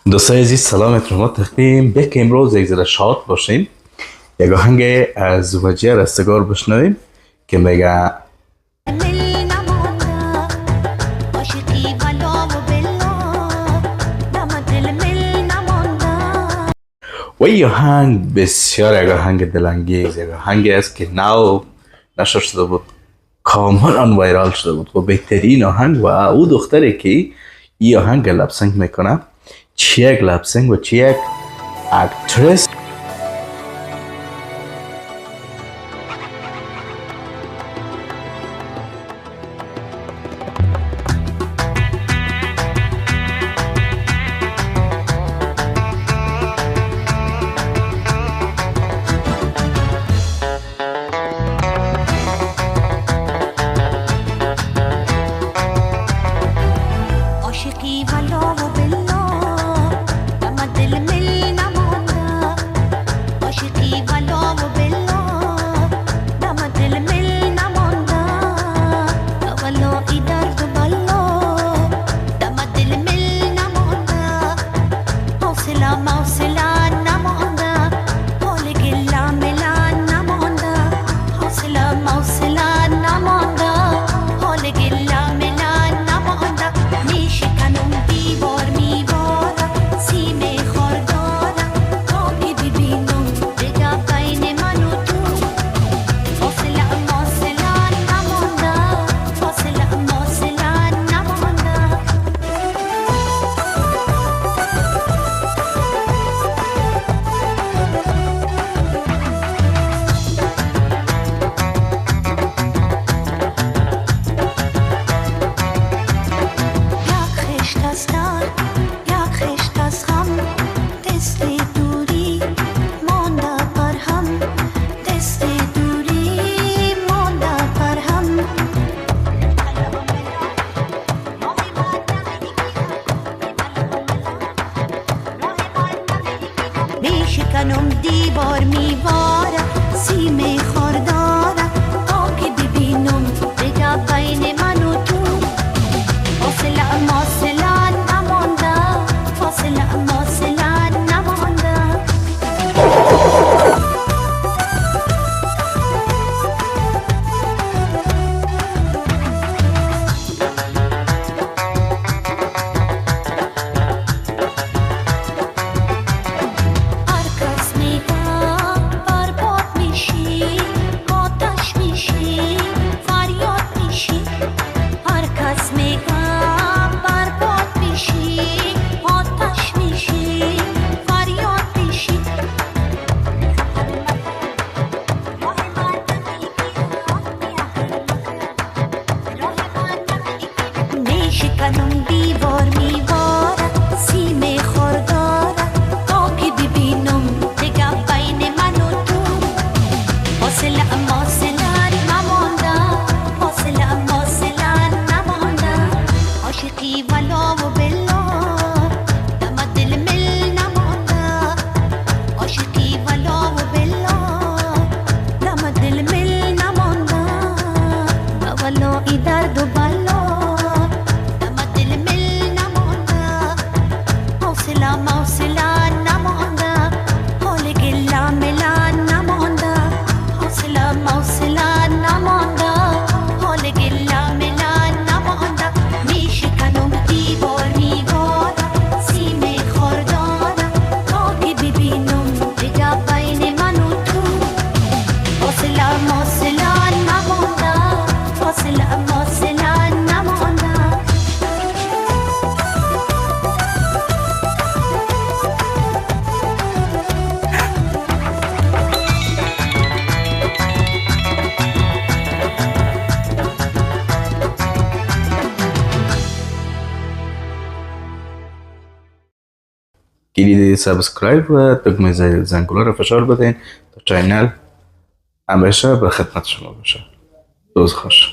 دوستای عزیز سلامتون ما تقدیم به که امروز یک ذره شاد باشیم. یک آهنگ از وجیه رستگار بشنویم که میگه و این آهنگ بسیار یک آهنگ دلانگیز، یک آهنگی است که نو نشر شده بود، کاملا وایرال شده بود و بهترین آهنگ و او دختری که این آهنگ لپسینگ میکنه چی یک لپسینگ و چی یک اکترس. میشکنم دیوار میوارم سیم خوردارم تا که ببینم دیگه بین من و تو فاصله ماصله نمانده، فاصله ماصله نمانده. میشکنم دیوار میوارم سیم خوردارم تا که ببینم دیگه بین من و تو فاصله ماصله نمانده، فاصله ماصله نمانده. عاشقی ولا و بلا دم دل مل نمانده، عاشقی ولا و بلا دم دل مل نمانده. ولا ای درد و بلا کلید سابسکرایب و دکمه زنگوله رو فشار بدین تا چینل همیشه به خدمت شما باشه. روز خوش.